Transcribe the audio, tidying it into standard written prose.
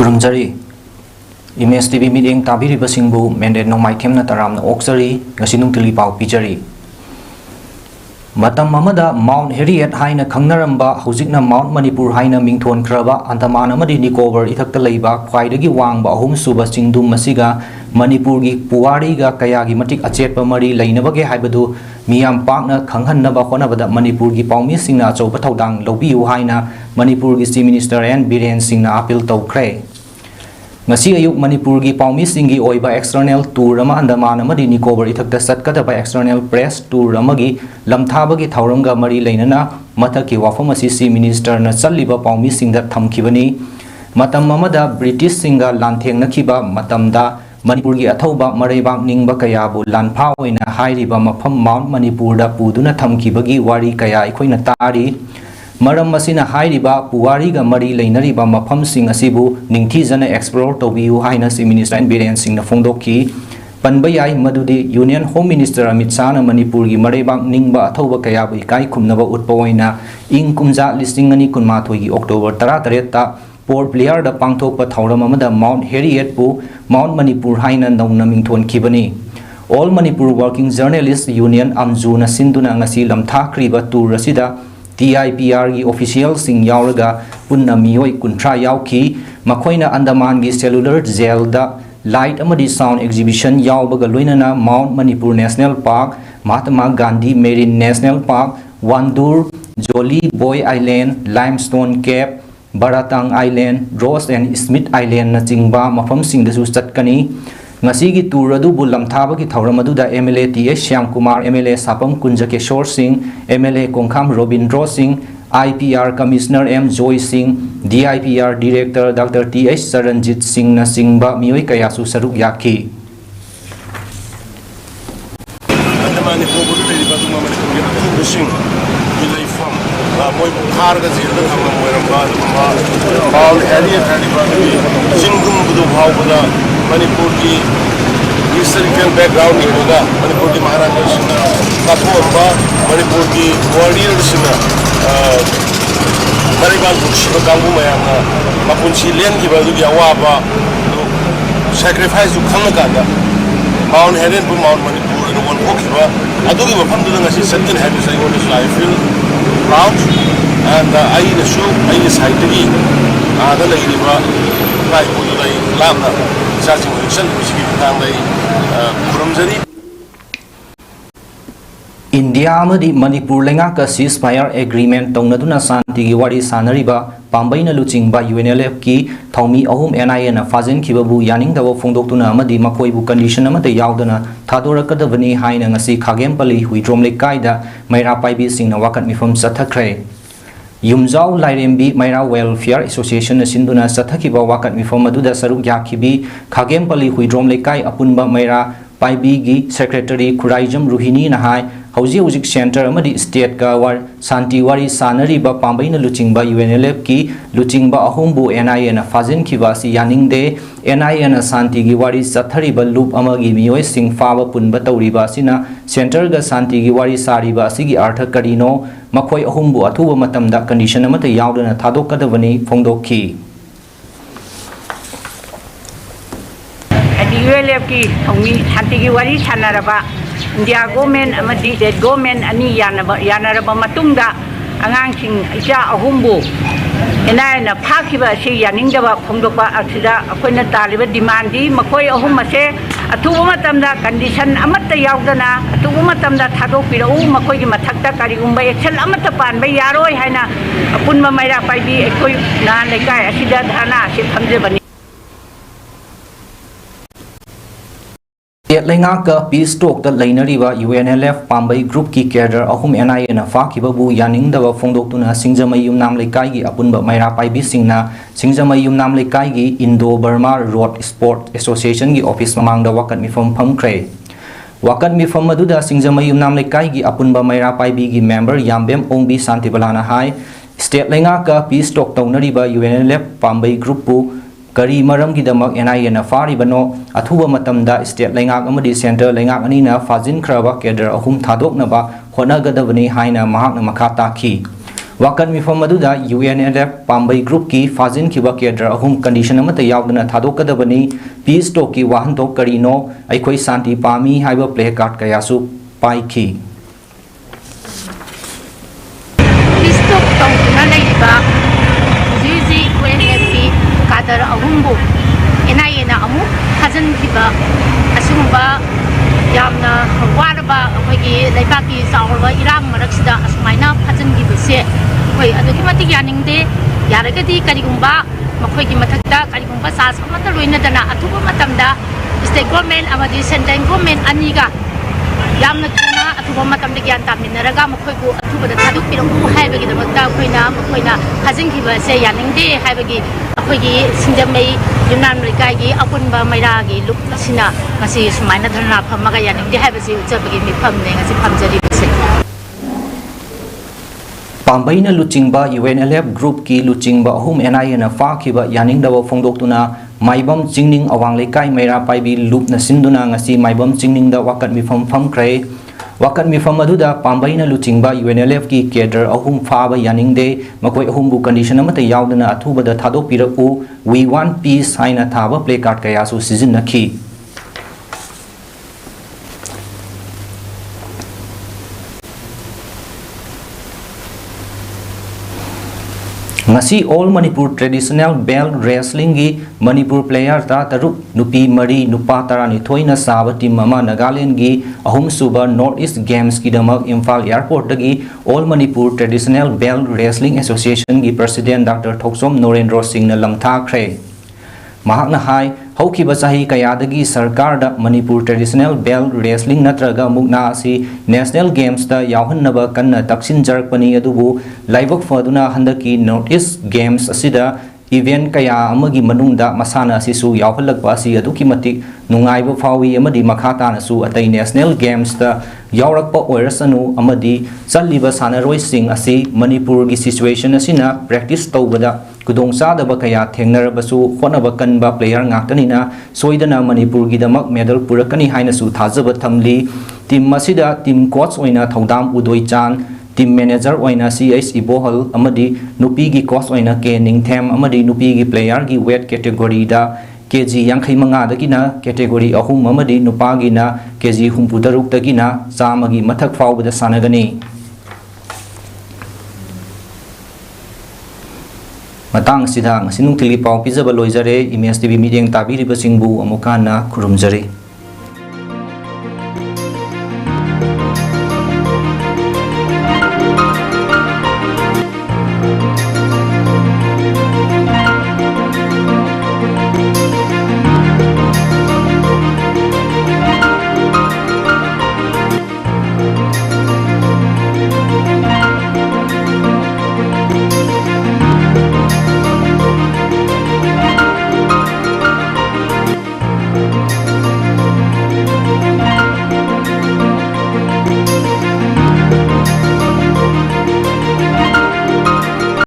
खुरुमजरी image TV मीडिंग ताबीरिबसिंगबु mandate नोंमाइ थेमना तरामना ओक्सरी ngasi nungtili pau pijari matam amada Mount Harriet haina khangnaramaba hojikna Mount Manipur haina mingthon khraba Andaman amadi Nicobar ithakta leiba khwaidagi wangba ahum suba chingdum masiga Manipur gi puwari ga kayagi matik achetpa mari leinabage haibadu miyam pakna khanghanaba khonabada Manipur gi paumi singna achouba thodang lobiu haina Manipur gi Chief Minister N Biren Singna appeal tawkhre ngasi ayuk Manipur gi paumi singi oiba external tour ama Andaman amadi Nicobar ithakta satkadaba external press tour amagi lamthabagi thauramga mari leinana mathaki wafam asi Chief Minister na challiba paumi singda thamkhibani matam amada British singa lanthengna khiba matamda Manipur gi athauba mareibak ningba kayabu lanpha oina hairiba mafam Mount Manipur da puduna thamkhibagi wari kaya ikhoina tari maram masina hairiba puwari ga mari leinariba mafam sing asibu ningthijana explore tobiu haina Chief Minister Biren Singh na phongdokhi panbayai madudi Union Home Minister Amit Shah na Manipur gi mareibak ningba athauba kayabu ikai khumnaba utpawaina ing kumja listing ani kunmathoi gi October 13 ta Port Blair da pangthokpa thauram amada Mount Harriet pu Mount Manipur haina nongna mingthon khibani All Manipur Working Journalists Union Amju na sinduna ngasi lamtha kriba tour asida TIPR gi official sing yauraga punna miyoi kuntra yauki makhoina Andaman gi cellular jail da light amadi sound exhibition yaubaga loinana Mount Manipur National Park Mahatma Gandhi Marine National Park Wandur Jolly Boy Island Limestone Cape Baratang Island Rose and Smith Island na chingba mafam sing dasu chatkani ngasi gi tour adu bulam thaba gi thauram adu da MLA TS Shyam Kumar MLA Sapam Kunjakeshwar Singh MLA Kongkham Robindro Singh IPR Commissioner M Joy Singh DIPR Director Dr TH Saranjit Singh na singba miyoi kaya su saruk yakhi Andaman ko budu le ba tuma mane ko gi sing ilai fam moi bukhar ga zirda thama moiramba Mount Harriet hani ba gi singdum budu bhaw buda Manipur ki historical background ni hoga Manipur ki Maharaja sina kathomba Manipur ki warrior sina maribal bukshiba kangbu mayamna mapunchi len ki badu ki awaba sacrifice ju khangna kanda Mount Harriet bu Mount Manipur in one hokiba adu ki mafam du ngasi certain habits I want to I feel proud and I na show I is haitagi ada lagi ba kai budu dai lamna Charging election which give tangdai kurumjari India amadi Manipur lenga ka ceasefire agreement tongnaduna santi gi wari sanariba pambaina luchingba UNLF ki thaumi ahum NIA na fazin khibabu yaning dawa phongdoktuna amadi makoi bu condition amata yaudana thadorakadabani haina ngasi khagempali huidrom lekaida maira paibi singna wakat mifam sathakre Yumzau Lairembi Maira Welfare Association na sinduna sathakiba wakat mifam aduda saruk yakhibi Khagempali huidrom lekai apunba Maira Paibi gi Secretary Khuraijam Ruhini na hai hojik center amadi state ka war santi wari sanariba pambaina luchingba UNLF ki luchingba ahumbu NIA na fazin khibasi yaningde NIA na santi gi wari sathariba loop amagi miyoi sing faba punba tawriba sina center ga santi gi wari sariba sigi artha karino makhoi ahumbu athuba matamda condition amata yaudana thadokadabani phongdokhi UNLF ki thongmi santi gi wari sanaraba India government amadi state government ani yanaraba matungda angangsing icha ahumbu enaina phakiba se yaningdaba phongdokpa asida akoina taliba demand di makoi ahum ase athuba matamda condition amatta yaudana athuba matamda thadokpirau makoi gi mathakta karigumba action amatta panba yaroi haina apunma maira paibi ekoi na lekai asida dhana se thamjebani Lenga ka peace talk da lainariba UNLF Pambai group ki cadre ahum NIA na fakibabu yaning dawa phongdoktuna Singjamayum nam lekai gi apunba maira paibi singna Singjamayum nam lekai gi Indo Burma Road Sport Association gi office mamang da wakat mifam phamkre wakat mifam aduda Singjamayum nam lekai gi apunba maira paibi gi member Yambem Ongbi Santibalana hai state lenga ka peace talk taunariba UNLF Pambai group pu Kari maram ki damak NIA na fari bano athuba matamda state lengak amadi center lengak ani na fazin khraba kedar ahum thadok na ba khona gadabani haina mahak na makha takhi Wakan mifam aduda UNLF Pambai Group ki fazin kiba kedra ahum condition amata yaudana thadokadabani peace talk ki wahantok karino aikhoi santi pami haiba play card kayasu paiki peace talk tongna leiba zizi UNLF kadar ahumbu enayena amu hazan kiba asumba yamna waraba akhoi leibaki saurwa irang maraksida asmaina hazan gibse khoi aduki mati yaningde yaragadi karigumba makhoi gi mathakta karigumba sas amata loina dana athuba matamda state government amadi central government aniga yamna tuna athuba matamda gyan taminaraga makhoi ku athuba da thaduk pirangu haibagi da makta khoina makhoina hazan gibse yaningde haibagi akhoi gi sinjamai yunan rikai gi apunba maira gi luk asina ngasi sumaina dharna phamaga yaningde haibasi uchabagi mifam ne ngasi phamjari bise Pambai na luchingba UNLF group ki luchingba ahum NIA na fa khiba yaning dawa phongdoktuna maibam chingning awang lekai maira paibi loop na sinduna ngasi maibam chingning da wakat mifam pham krai wakat mifam aduda Pambai na luchingba UNLF ki cadre ahum fa ba yaning de makoi ahum bu condition amata yaudana athuba da thadok piraku we want peace haina thaba play card kaya su season nakhi ngasi all Manipur traditional bell wrestling gi Manipur player ta taruk nupi mari nupa tarani thoina saba team ama Nagaland gi ahum suba North East Games ki damak Imphal airport dagi all Manipur traditional bell wrestling association gi president Dr. Thoksom Norendra Singh na lamtha khre mahakna hai haukiba sahi kayadagi sarkar da Manipur traditional bell wrestling natraga mukna asi national games da yauhannaba kanna taksin jarakpani adubu laibok faduna handaki North East Games asida event kaya amagi manungda masana asisu yauhalakpa asi aduki matik nungaiba fawi amadi makhata nasu atai national games da yaurakpa oirasanu amadi challiba sanaroi sing asi Manipur gi situation asina practice tawbada kudong sadaba kaya thengnarabasu khonaba kanba player ngaktanina soidana Manipur gi damak medal purakani haina su thajaba thamli team masida team coach oina thodam udoi chan team manager oina CH Ibohal amadi nupi gi coach oina ke ningthem amadi nupi gi player gi weight category da kg 65 dagina category ahum amadi nupa gi na kg 36 dagina chamagi mathak faubada sanagani matang sidang sinung tili pau pizaba loizare imes tv meeting tabiri basingbu amukana khurumjare